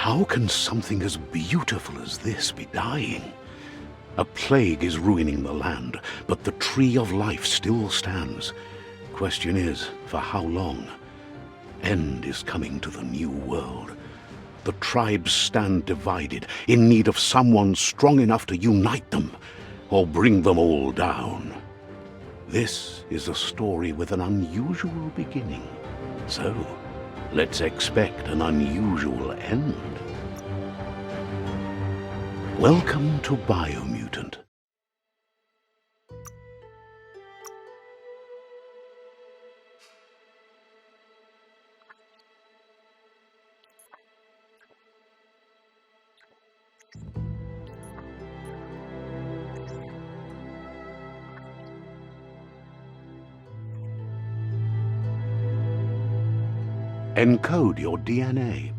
How can something as beautiful as this be dying? A plague is ruining the land, but the tree of life still stands. Question is, for how long? End is coming to the new world. The tribes stand divided, in need of someone strong enough to unite them, or bring them all down. This is a story with an unusual beginning. So, let's expect an unusual end. Welcome to Biomutant. Encode your DNA.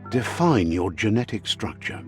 Define your genetic structure.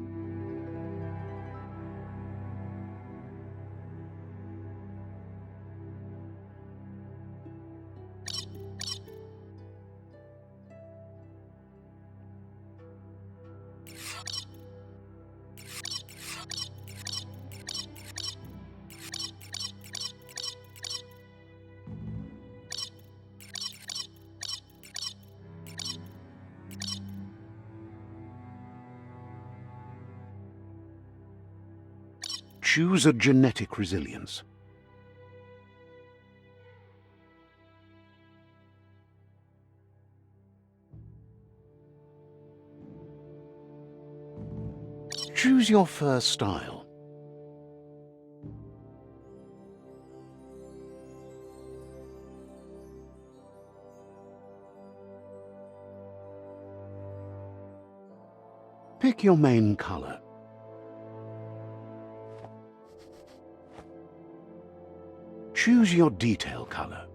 Choose a genetic resilience. Choose your first style. Pick your main color. Choose your detail color.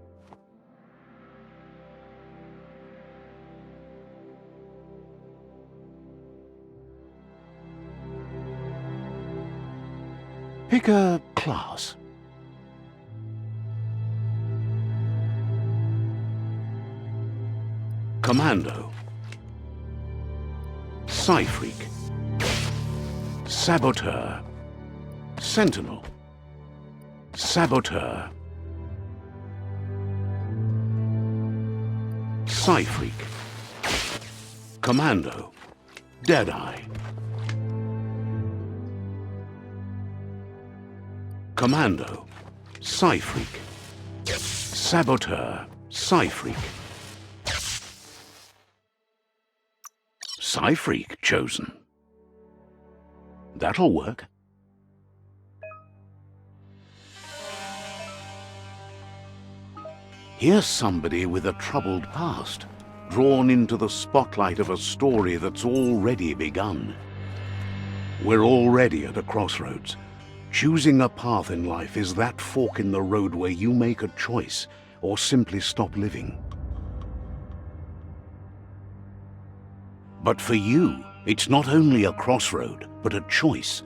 Pick a class. Commando. Psy-Freak. Saboteur. Sentinel. Saboteur. Psy-Freak. Commando. Deadeye. Commando. Psy-Freak. Saboteur. Psy-Freak. Psy-Freak chosen. That'll work. Here's somebody with a troubled past, drawn into the spotlight of a story that's already begun. We're already at a crossroads. Choosing a path in life is that fork in the road where you make a choice or simply stop living. But for you, it's not only a crossroad, but a choice,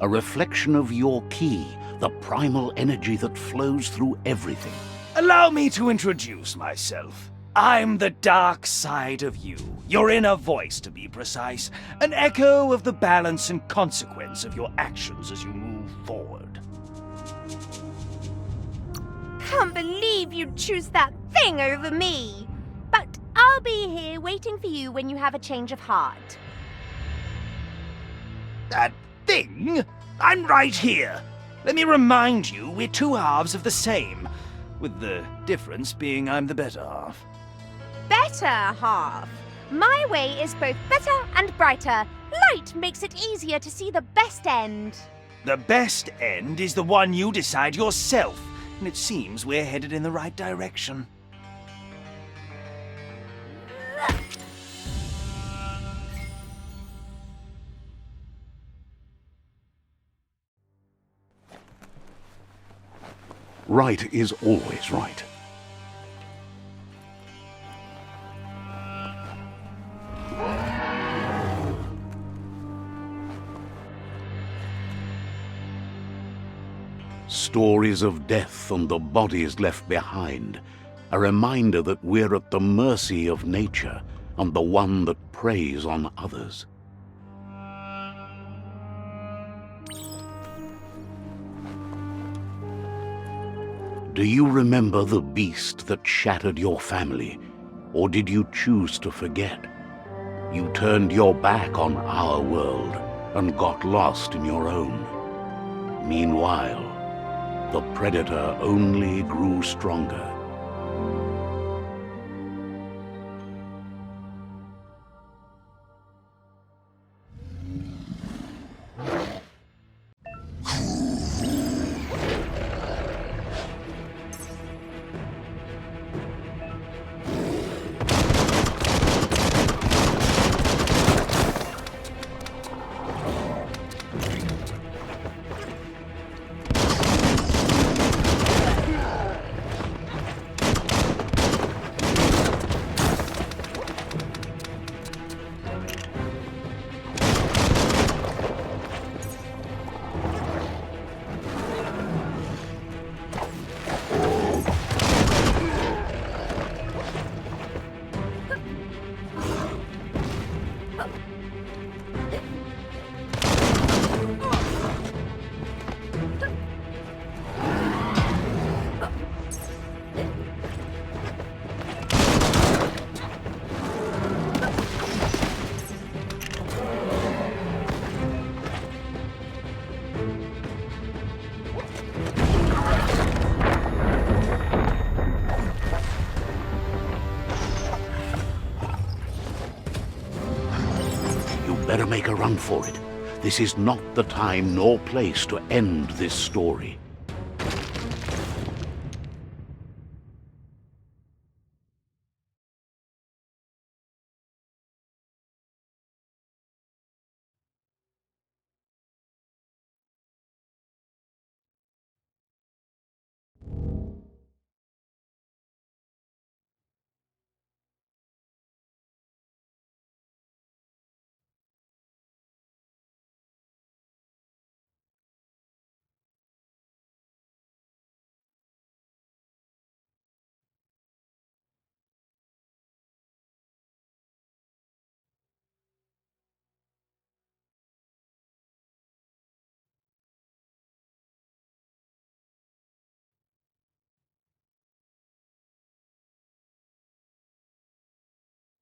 a reflection of your ki, the primal energy that flows through everything. Allow me to introduce myself. I'm the dark side of you, your inner voice to be precise, an echo of the balance and consequence of your actions as you move forward. Can't believe you'd choose that thing over me! But I'll be here waiting for you when you have a change of heart. That thing? I'm right here. Let me remind you, we're two halves of the same, with the difference being I'm the better half. Better half? My way is both better and brighter. Light makes it easier to see the best end. The best end is the one you decide yourself, and it seems we're headed in the right direction. Right is always right. Stories of death and the bodies left behind, a reminder that we're at the mercy of nature and the one that preys on others. Do you remember the beast that shattered your family, or did you choose to forget? You turned your back on our world and got lost in your own. Meanwhile, the predator only grew stronger. Better make a run for it. This is not the time nor place to end this story.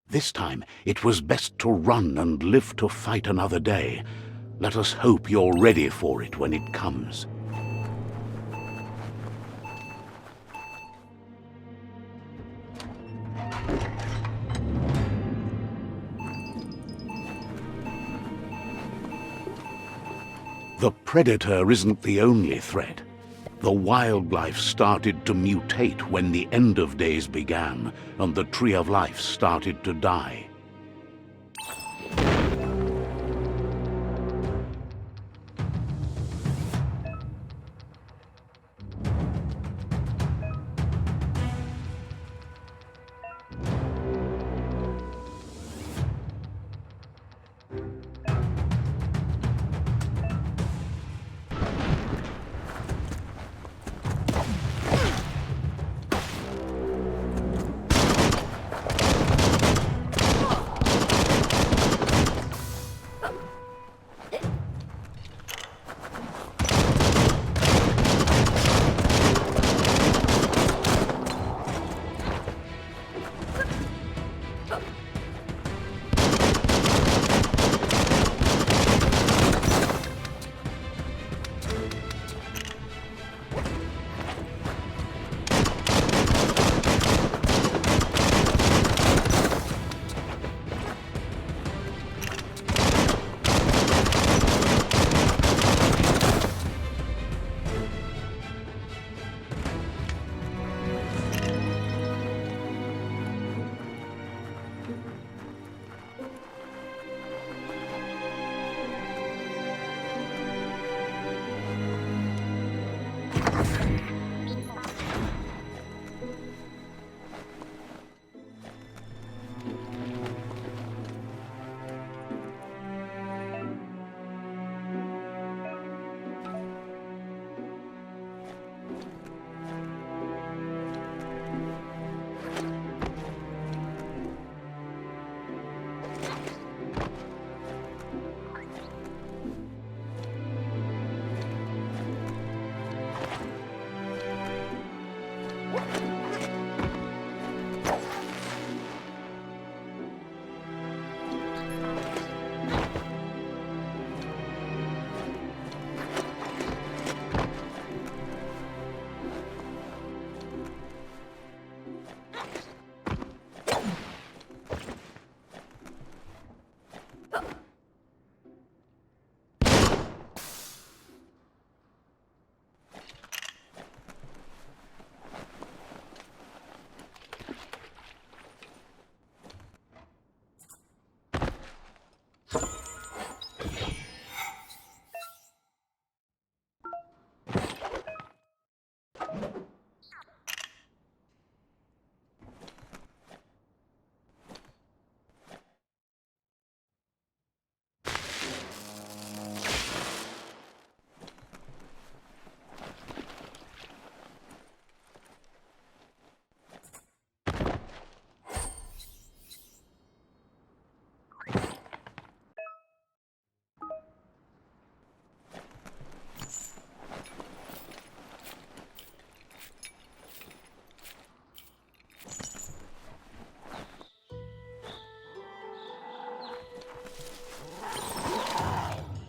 This time, it was best to run and live to fight another day. Let us hope you're ready for it when it comes. The predator isn't the only threat. The wildlife started to mutate when the end of days began, and the tree of life started to die.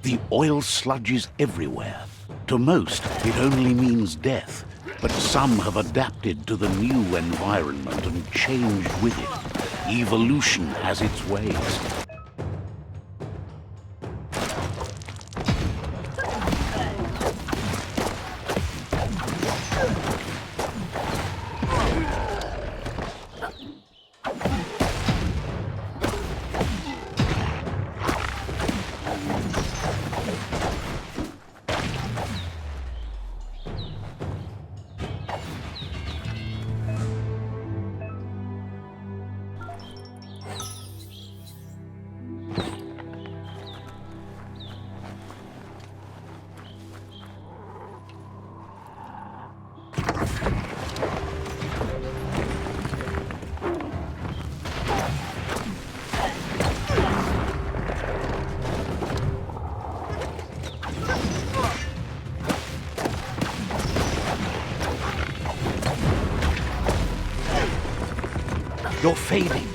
The oil sludges everywhere. To most, it only means death, but some have adapted to the new environment and changed with it. Evolution has its ways. You're fading.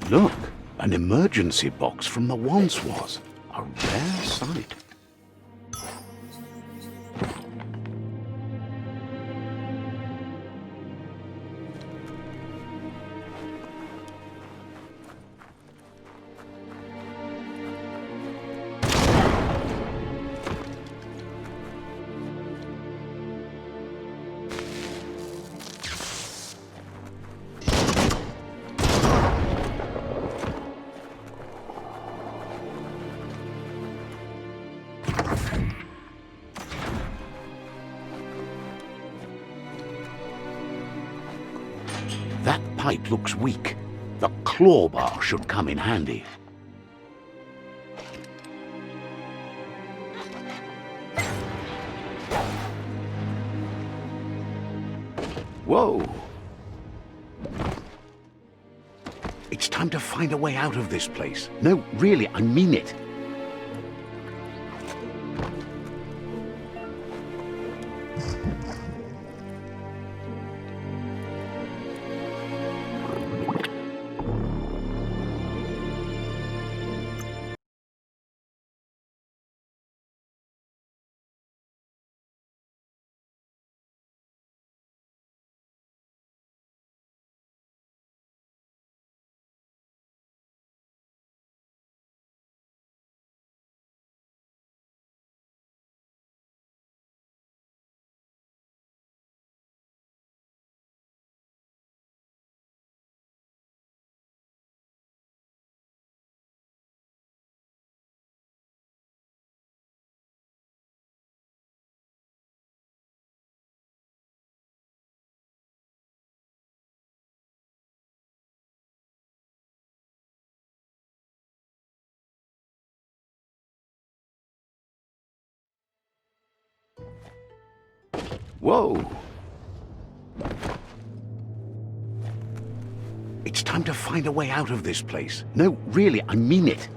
Look, an emergency box from the once was. A rare sight. That pipe looks weak. The claw bar should come in handy. Whoa! It's time to find a way out of this place. No, really, I mean it. Whoa! It's time to find a way out of this place. No, really, I mean it.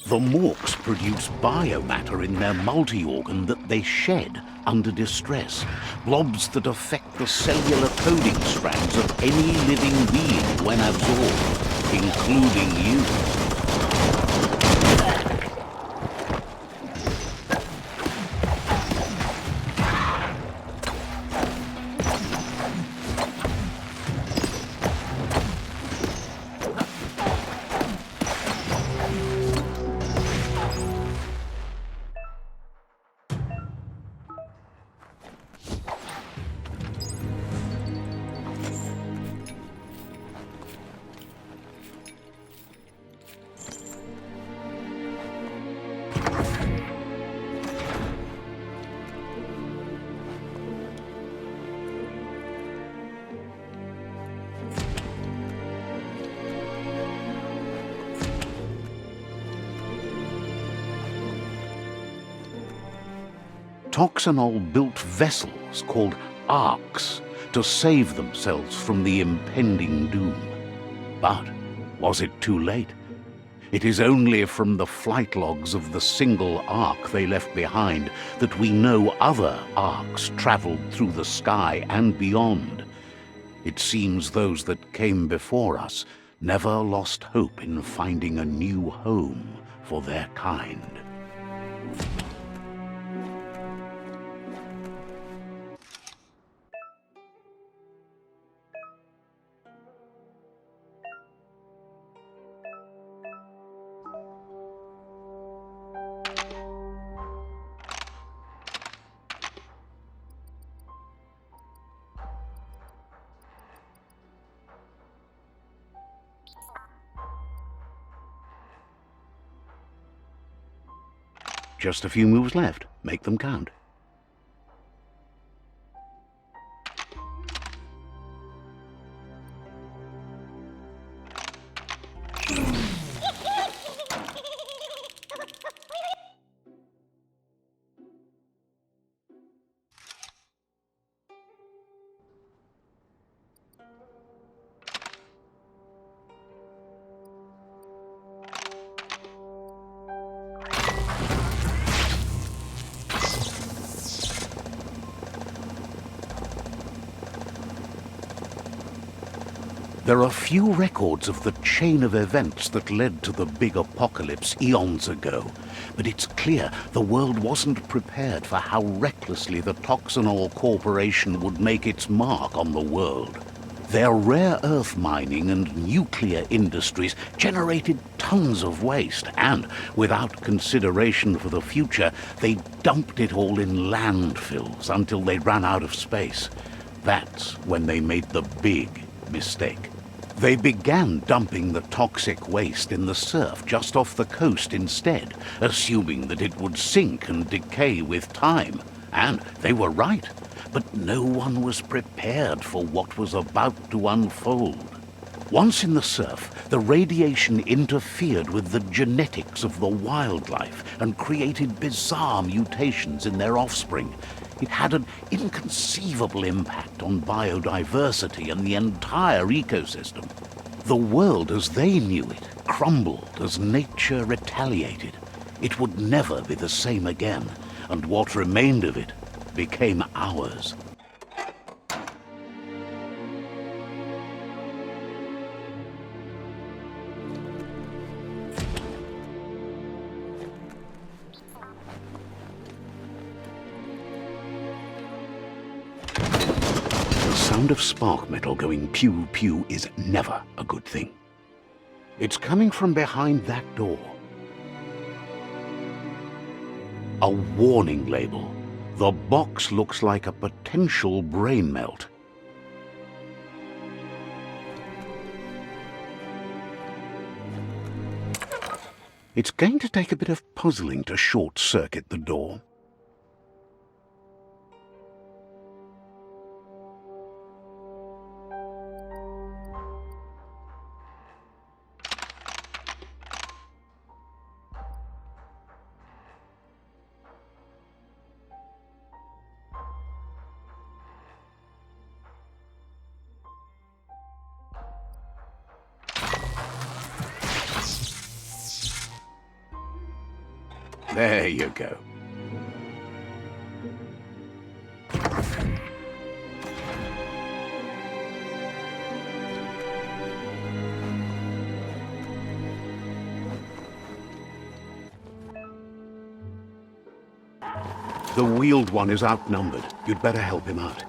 The Morks produce biomatter in their multi-organ that they shed under distress. Blobs that affect the cellular coding strands of any living being when absorbed, including you. Toxanol built vessels called arks to save themselves from the impending doom. But was it too late? It is only from the flight logs of the single ark they left behind that we know other arks traveled through the sky and beyond. It seems those that came before us never lost hope in finding a new home for their kind. Just a few moves left. Make them count. There are few records of the chain of events that led to the big apocalypse eons ago, but it's clear the world wasn't prepared for how recklessly the Toxanol Corporation would make its mark on the world. Their rare earth mining and nuclear industries generated tons of waste, and, without consideration for the future, they dumped it all in landfills until they ran out of space. That's when they made the big mistake. They began dumping the toxic waste in the surf just off the coast instead, assuming that it would sink and decay with time. And they were right. But no one was prepared for what was about to unfold. Once in the surf, the radiation interfered with the genetics of the wildlife and created bizarre mutations in their offspring. It had an inconceivable impact on biodiversity and the entire ecosystem. The world as they knew it crumbled as nature retaliated. It would never be the same again, and what remained of it became ours. The sound of spark metal going pew-pew is never a good thing. It's coming from behind that door. A warning label. The box looks like a potential brain melt. It's going to take a bit of puzzling to short-circuit the door. There you go. The wheeled one is outnumbered. You'd better help him out.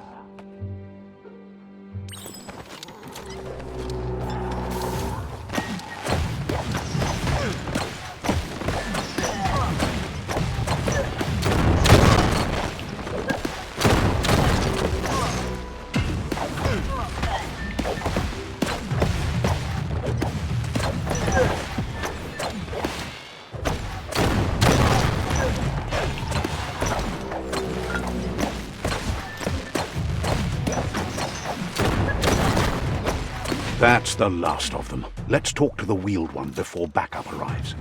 That's the last of them. Let's talk to the wheeled one before backup arrives.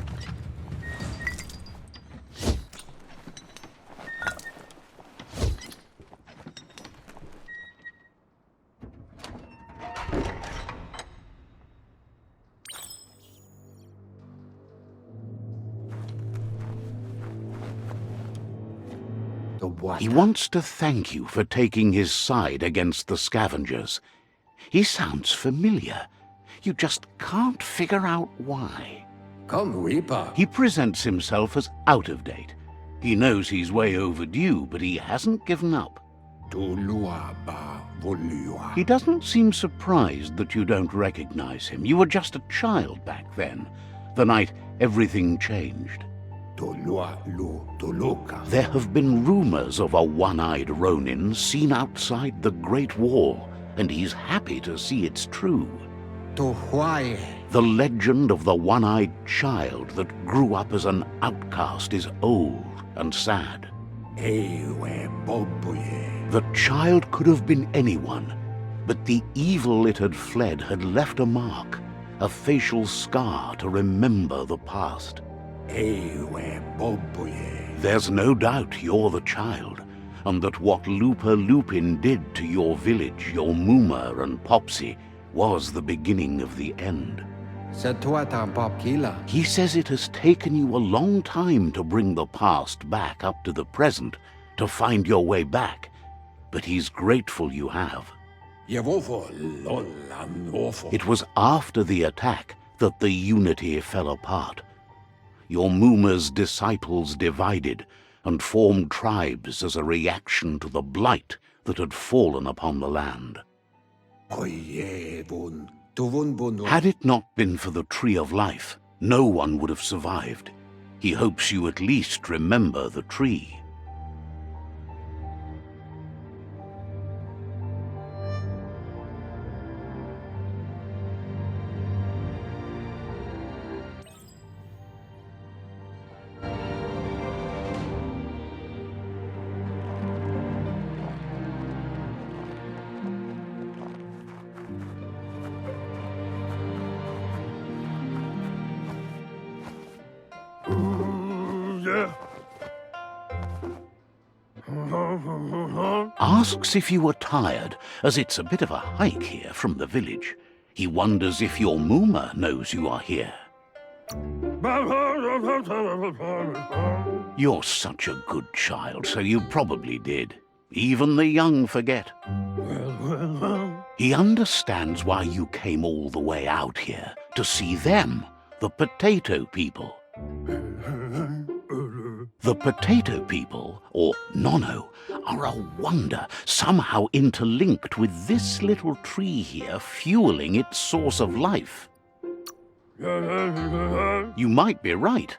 He wants to thank you for taking his side against the scavengers. He sounds familiar. You just can't figure out why. Come, Reaper. He presents himself as out of date. He knows he's way overdue, but he hasn't given up. He doesn't seem surprised that you don't recognize him. You were just a child back then, the night everything changed. There have been rumors of a one-eyed Ronin seen outside the Great Wall, and he's happy to see it's true. The legend of the one-eyed child that grew up as an outcast is old and sad. The child could have been anyone, but the evil it had fled had left a mark, a facial scar to remember the past. There's no doubt you're the child, and that what Looper Lupin did to your village, your Muma and Popsy, was the beginning of the end. He says it has taken you a long time to bring the past back up to the present, to find your way back, but he's grateful you have. It was after the attack that the unity fell apart. Your Muma's disciples divided and formed tribes as a reaction to the blight that had fallen upon the land. Had it not been for the Tree of Life, no one would have survived. He hopes you at least remember the tree. Asks if you are tired, as it's a bit of a hike here from the village. He wonders if your Muma knows you are here. You're such a good child, so you probably did. Even the young forget. He understands why you came all the way out here, to see them, the potato people. The potato people, or Nono, are a wonder, somehow interlinked with this little tree here fueling its source of life. You might be right.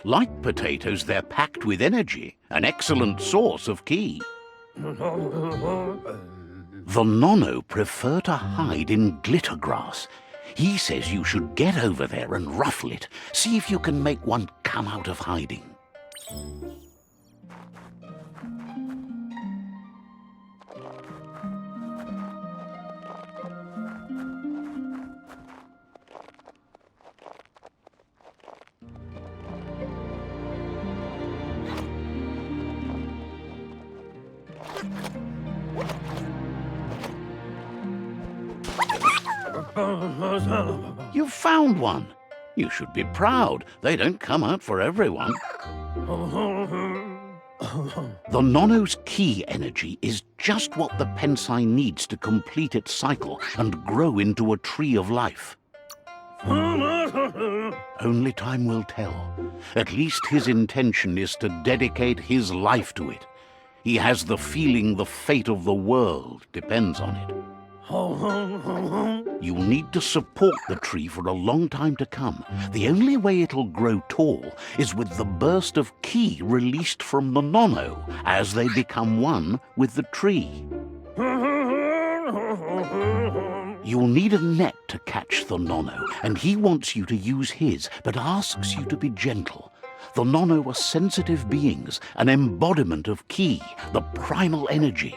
Like potatoes, they're packed with energy, an excellent source of ki. The Nono prefer to hide in glitter grass. He says you should get over there and ruffle it. See if you can make one come out of hiding. You've found one. You should be proud. They don't come out for everyone. The Nono's ki energy is just what the Pensai needs to complete its cycle and grow into a tree of life. Only time will tell. At least his intention is to dedicate his life to it. He has the feeling the fate of the world depends on it. You'll need to support the tree for a long time to come. The only way it'll grow tall is with the burst of ki released from the Nono as they become one with the tree. You'll need a net to catch the Nono, and he wants you to use his, but asks you to be gentle. The Nono are sensitive beings, an embodiment of ki, the primal energy.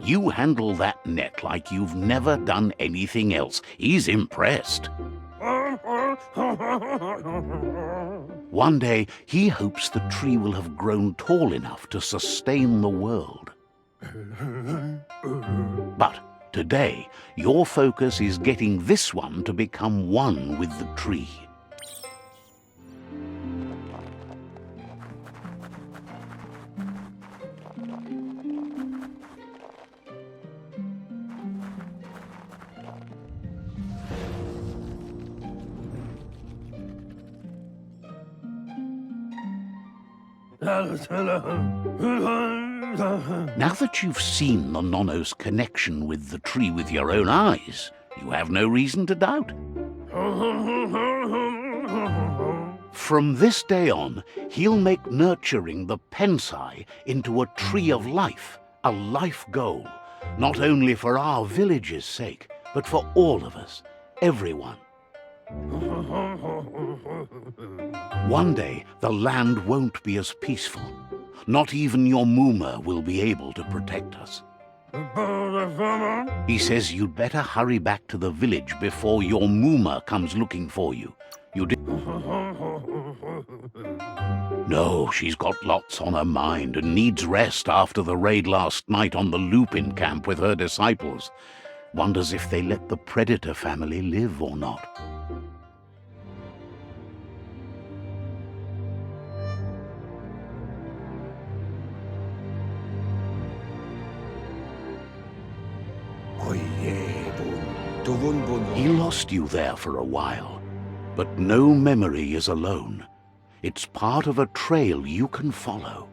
You handle that net like you've never done anything else. He's impressed. One day, he hopes the tree will have grown tall enough to sustain the world. But today, your focus is getting this one to become one with the tree. Now that you've seen the Nono's connection with the tree with your own eyes, you have no reason to doubt. From this day on, he'll make nurturing the Pensai into a tree of life, a life goal, not only for our village's sake, but for all of us, everyone. One day, the land won't be as peaceful. Not even your Muma will be able to protect us. He says you'd better hurry back to the village before your Muma comes looking for you. No, she's got lots on her mind and needs rest after the raid last night on the Lupin camp with her disciples. Wonders if they let the Predator family live or not. He lost you there for a while, but no memory is alone. It's part of a trail you can follow.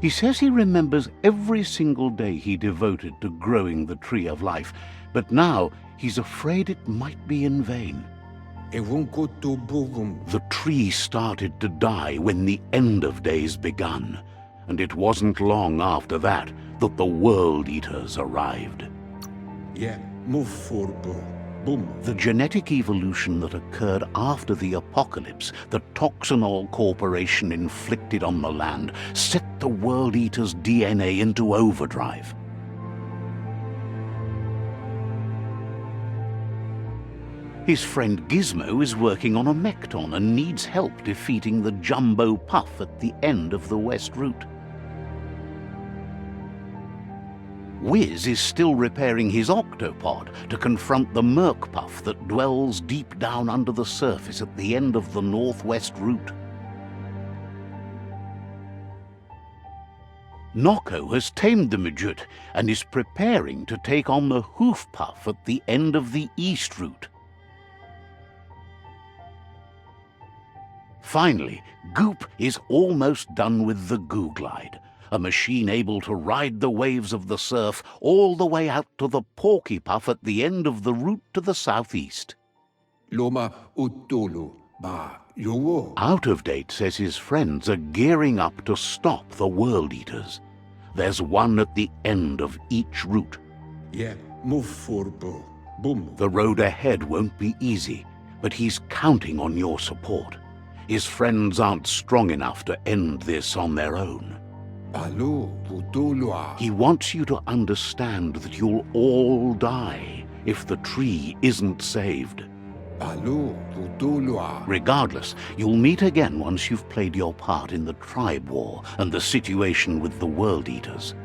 He says he remembers every single day he devoted to growing the Tree of Life, but now he's afraid it might be in vain. The tree started to die when the end of days begun, and it wasn't long after that that the World Eaters arrived. The genetic evolution that occurred after the apocalypse that Toxanol Corporation inflicted on the land set the World Eater's DNA into overdrive. His friend Gizmo is working on a Mekton and needs help defeating the Jumbo Puff at the end of the West Route. Wiz is still repairing his octopod to confront the Merc Puff that dwells deep down under the surface at the end of the Northwest Route. Nocco has tamed the Midget and is preparing to take on the Hoof Puff at the end of the East Route. Finally, Goop is almost done with the Goo Glide, a machine able to ride the waves of the surf all the way out to the Porky Puff at the end of the route to the southeast. Out of Date says his friends are gearing up to stop the World Eaters. There's one at the end of each route. The road ahead won't be easy, but he's counting on your support. His friends aren't strong enough to end this on their own. He wants you to understand that you'll all die if the tree isn't saved. Regardless, you'll meet again once you've played your part in the tribe war and the situation with the World Eaters.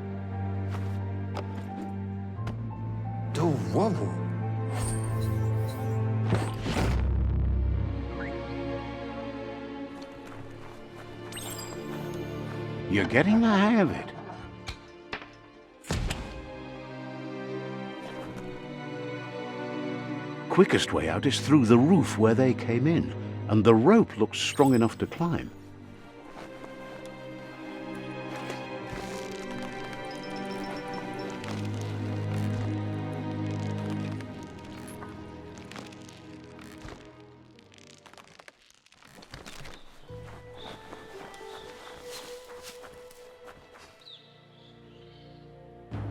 You're getting the hang of it. Quickest way out is through the roof where they came in, and the rope looks strong enough to climb.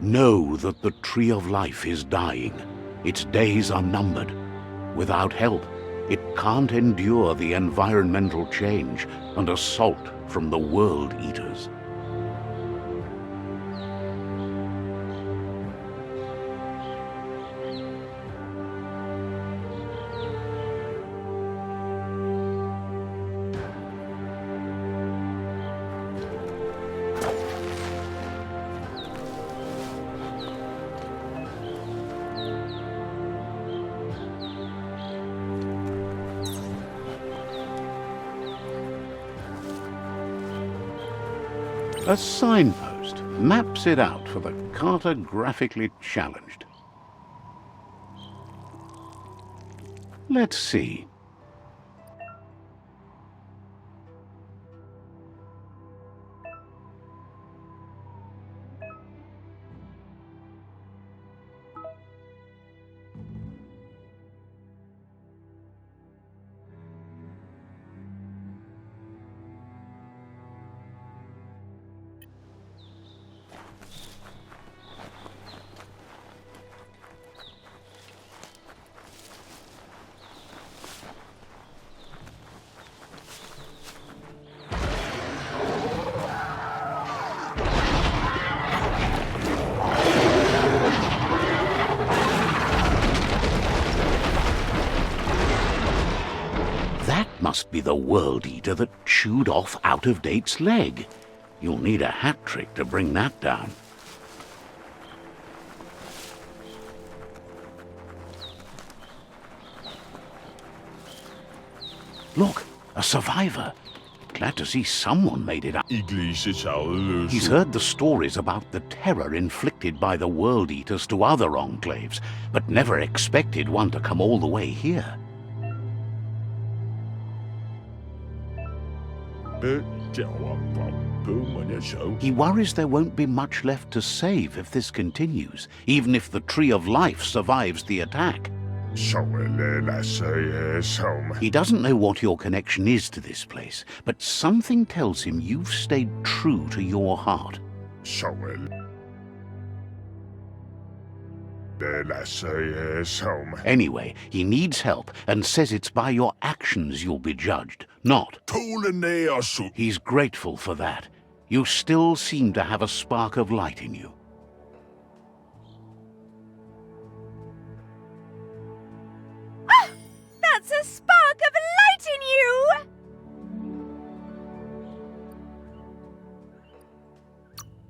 Know that the Tree of Life is dying. Its days are numbered. Without help, it can't endure the environmental change and assault from the World Eaters. A signpost maps it out for the cartographically challenged. Let's see. must be the World Eater that chewed off Out-of-Date's leg. You'll need a hat trick to bring that down. Look, a survivor. Glad to see someone made it out. He's heard the stories about the terror inflicted by the World Eaters to other enclaves, but never expected one to come all the way here. He worries there won't be much left to save if this continues, even if the Tree of Life survives the attack. He doesn't know what your connection is to this place, but something tells him you've stayed true to your heart. Anyway, he needs help and says it's by your actions you'll be judged, not. He's grateful for that. You still seem to have a spark of light in you. That's a spark of light in you!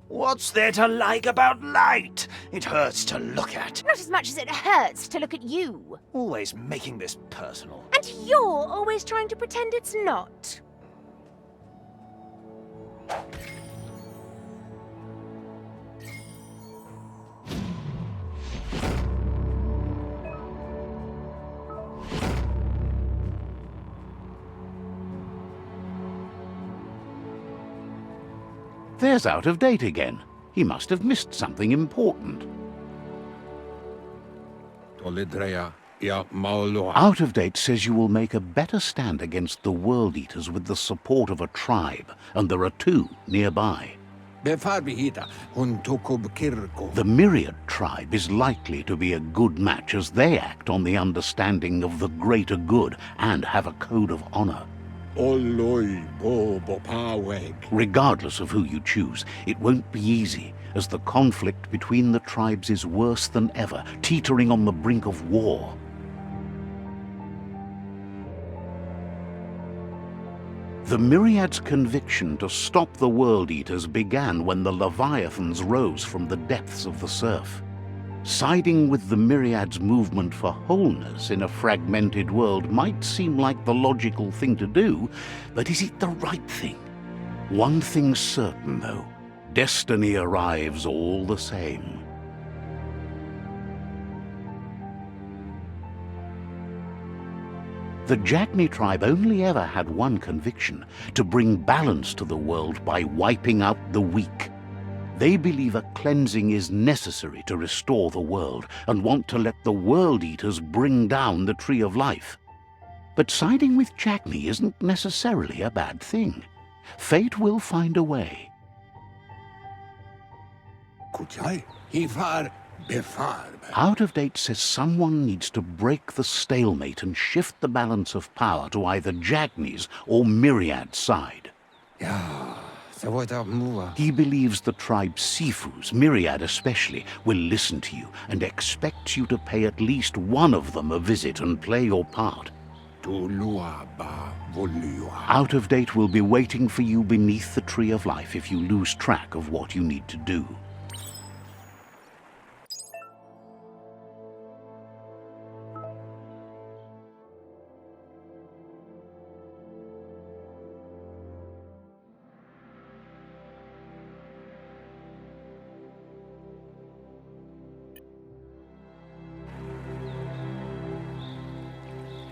What's there to like about light? It hurts to look at. Not as much as it hurts to look at you. Always making this personal. And you're always trying to pretend it's not. There's Out-of-Date again. He must have missed something important. Out-of-Date says you will make a better stand against the World Eaters with the support of a tribe, and there are two nearby. The Myriad tribe is likely to be a good match as they act on the understanding of the greater good and have a code of honor. Regardless of who you choose, it won't be easy, as the conflict between the tribes is worse than ever, teetering on the brink of war. The Myriad's conviction to stop the World Eaters began when the Leviathans rose from the depths of the surf. Siding with the Myriad's movement for wholeness in a fragmented world might seem like the logical thing to do, but is it the right thing? One thing's certain, though. Destiny arrives all the same. The Jagni tribe only ever had one conviction: to bring balance to the world by wiping out the weak. They believe a cleansing is necessary to restore the world and want to let the World Eaters bring down the Tree of Life. But siding with Jagni isn't necessarily a bad thing. Fate will find a way. Out-of-Date says someone needs to break the stalemate and shift the balance of power to either Jagni's or Myriad's side. He believes the tribe Sifus, Myriad especially, will listen to you and expects you to pay at least one of them a visit and play your part. Out-of-Date will be waiting for you beneath the Tree of Life if you lose track of what you need to do.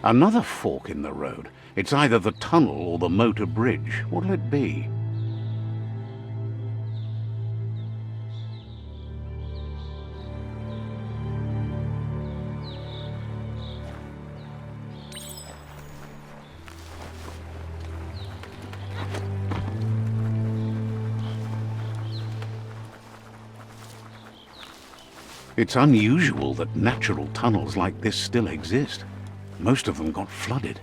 Another fork in the road. It's either the tunnel or the motor bridge. What'll it be? It's unusual that natural tunnels like this still exist. Most of them got flooded.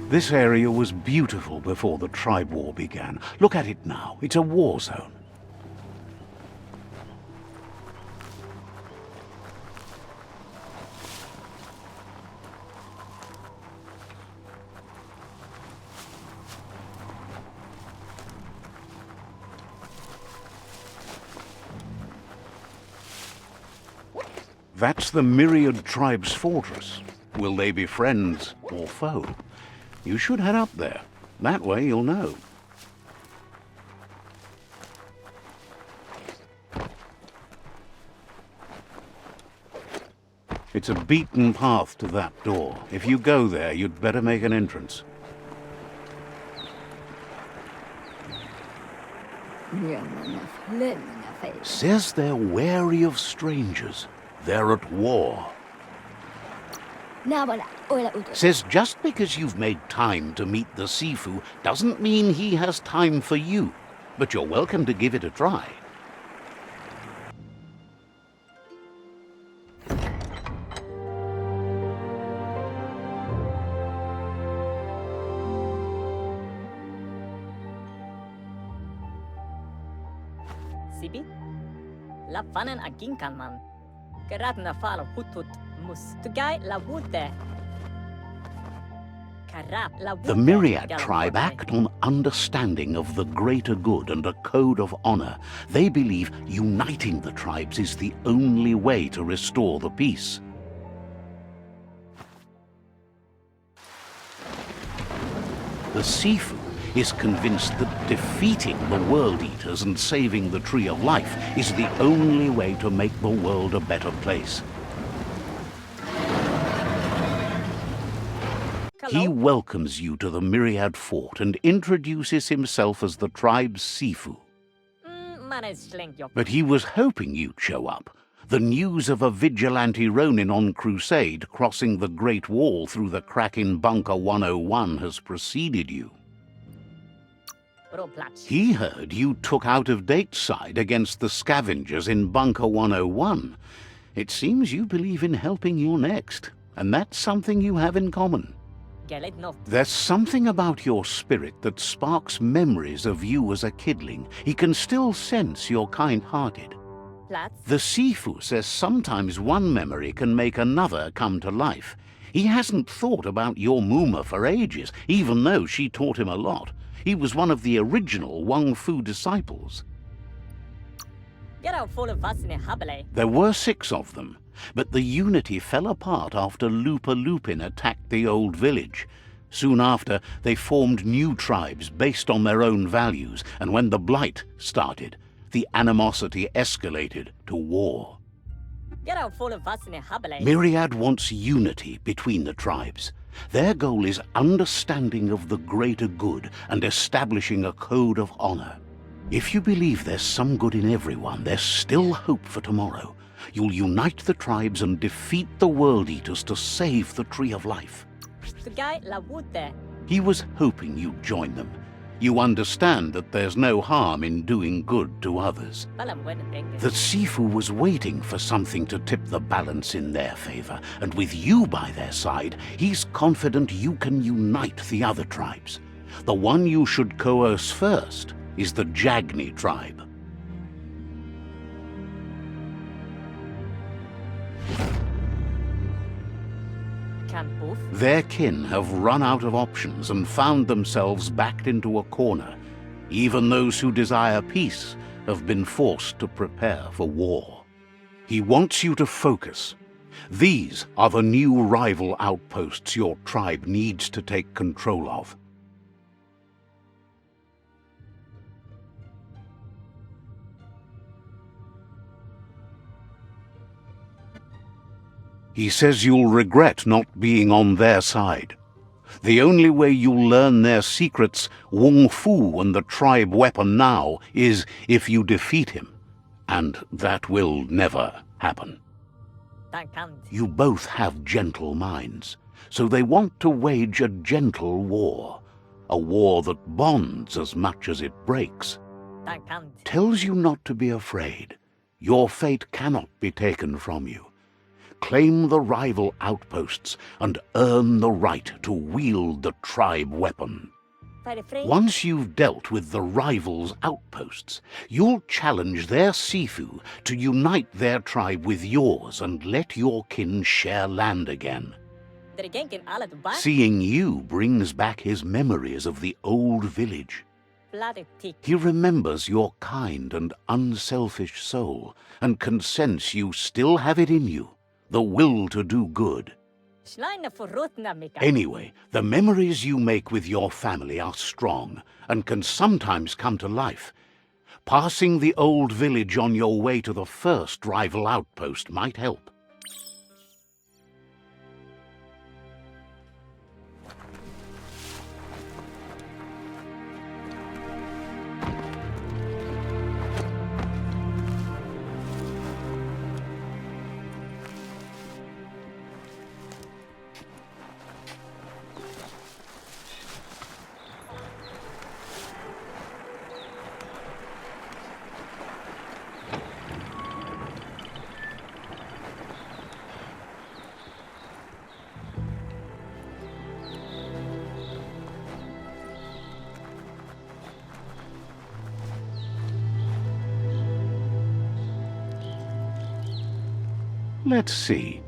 This area was beautiful before the tribe war began. Look at it now. It's a war zone. That's the Myriad Tribe's fortress. Will they be friends or foe? You should head up there. That way you'll know. It's a beaten path to that door. If you go there, you'd better make an entrance. Says they're wary of strangers. They're at war. Says just because you've made time to meet the Sifu doesn't mean he has time for you. But you're welcome to give it a try. Sibi? La fanen aginkan man. Geradna falo hutut mus. Tugai la wute. The Myriad tribe act on understanding of the greater good and a code of honor. They believe uniting the tribes is the only way to restore the peace. The Sifu is convinced that defeating the World Eaters and saving the Tree of Life is the only way to make the world a better place. He welcomes you to the Myriad Fort and introduces himself as the tribe's Sifu. But he was hoping you'd show up. The news of a vigilante Ronin on crusade crossing the Great Wall through the crack in Bunker 101 has preceded you. He heard you took out-of-date side against the scavengers in Bunker 101. It seems you believe in helping your next, and that's something you have in common. There's something about your spirit that sparks memories of you as a kidling. He can still sense you're kind-hearted. The Sifu says sometimes one memory can make another come to life. He hasn't thought about your Muma for ages, even though she taught him a lot. He was one of the original Wang Fu disciples. There were 6 of them, but the unity fell apart after Lupa Lupin attacked the old village. Soon after, they formed new tribes based on their own values, and when the Blight started, the animosity escalated to war. Myriad wants unity between the tribes. Their goal is understanding of the greater good and establishing a code of honor. If you believe there's some good in everyone, there's still hope for tomorrow. You'll unite the tribes and defeat the World Eaters to save the Tree of Life. He was hoping you'd join them. You understand that there's no harm in doing good to others. The Sifu was waiting for something to tip the balance in their favor, and with you by their side, he's confident you can unite the other tribes. The one you should coerce first is the Jagni tribe. Their kin have run out of options and found themselves backed into a corner. Even those who desire peace have been forced to prepare for war. He wants you to focus. These are the new rival outposts your tribe needs to take control of. He says you'll regret not being on their side. The only way you'll learn their secrets, Wung Fu and the tribe weapon now, is if you defeat him. And that will never happen. You both have gentle minds, so they want to wage a gentle war. A war that bonds as much as it breaks. Tells you not to be afraid. Your fate cannot be taken from you. claim the rival outposts, and earn the right to wield the tribe weapon. Once you've dealt with the rivals' outposts, you'll challenge their Sifu to unite their tribe with yours and let your kin share land again. Seeing you brings back his memories of the old village. He remembers your kind and unselfish soul, and can sense you still have it in you, the will to do good. Anyway, the memories you make with your family are strong, and can sometimes come to life. Passing the old village on your way to the first rival outpost might help. Let's see.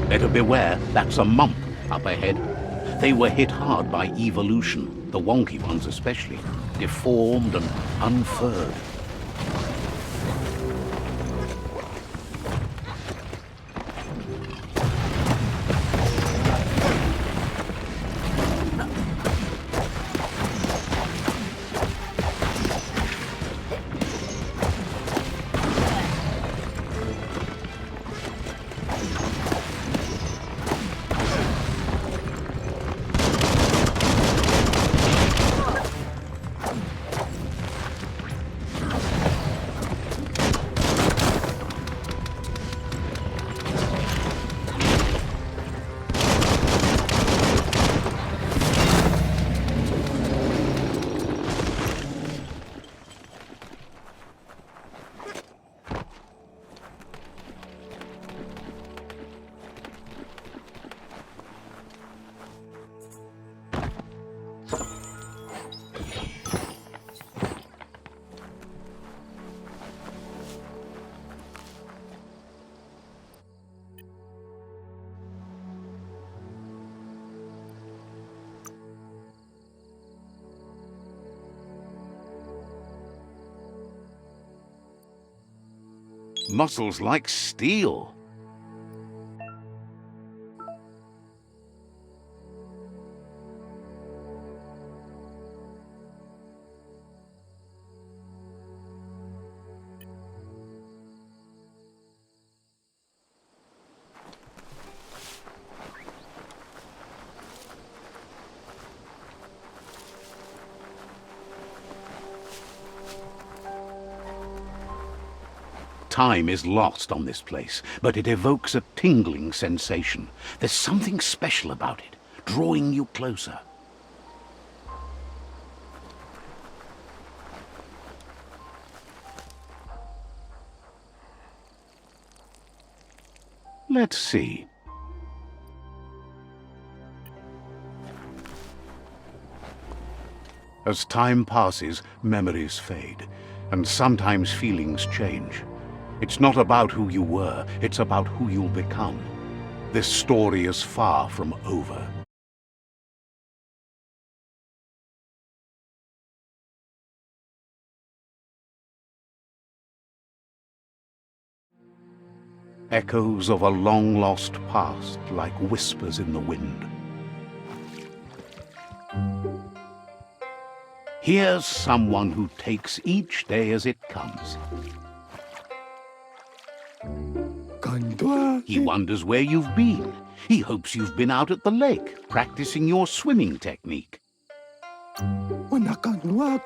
Better beware, that's a mump up ahead. They were hit hard by evolution, the wonky ones especially, deformed and unfurred. Muscles like steel. Time is lost on this place, but it evokes a tingling sensation. There's something special about it, drawing you closer. Let's see. As time passes, memories fade, and sometimes feelings change. It's not about who you were, it's about who you'll become. This story is far from over. Echoes of a long-lost past, like whispers in the wind. Here's someone who takes each day as it comes. He wonders where you've been. He hopes you've been out at the lake, practicing your swimming technique.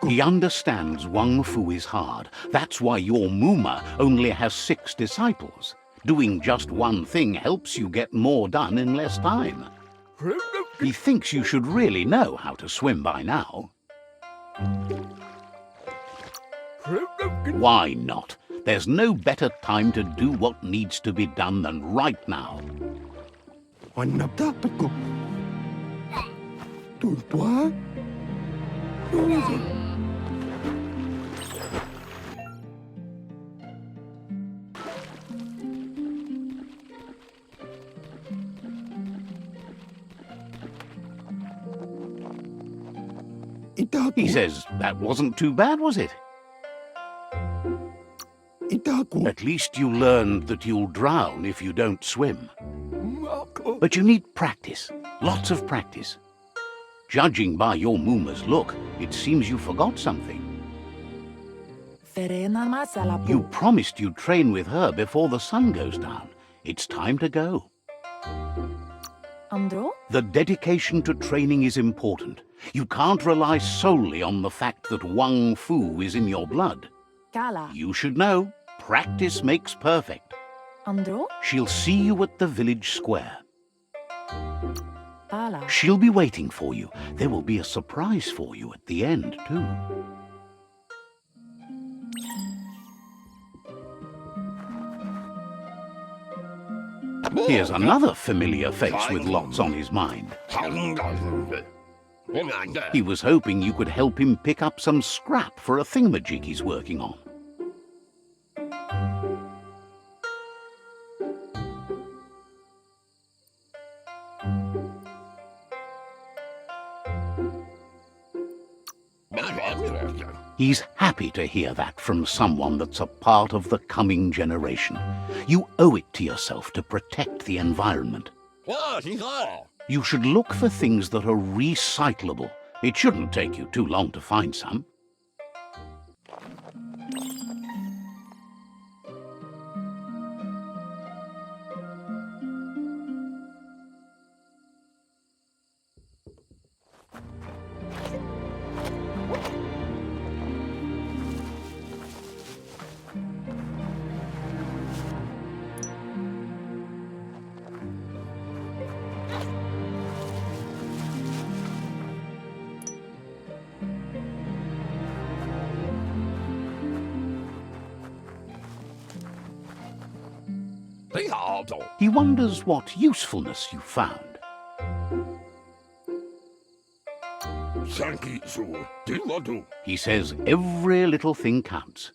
He understands Wang Fu is hard. That's why your Muma only has 6 disciples. Doing just one thing helps you get more done in less time. He thinks you should really know how to swim by now. Why not? There's no better time to do what needs to be done than right now. He says, that wasn't too bad, was it? At least you learned that you'll drown if you don't swim. But you need practice, lots of practice. Judging by your Muma's look, it seems you forgot something. You promised you'd train with her before the sun goes down. It's time to go. The dedication to training is important. You can't rely solely on the fact that Wang Fu is in your blood. You should know, practice makes perfect. She'll see you at the village square. She'll be waiting for you. There will be a surprise for you at the end, too. Here's another familiar face with lots on his mind. He was hoping you could help him pick up some scrap for a thingamajig he's working on. He's happy to hear that from someone that's a part of the coming generation. You owe it to yourself to protect the environment. You should look for things that are recyclable. It shouldn't take you too long to find some. He wonders what usefulness you found. He says every little thing counts.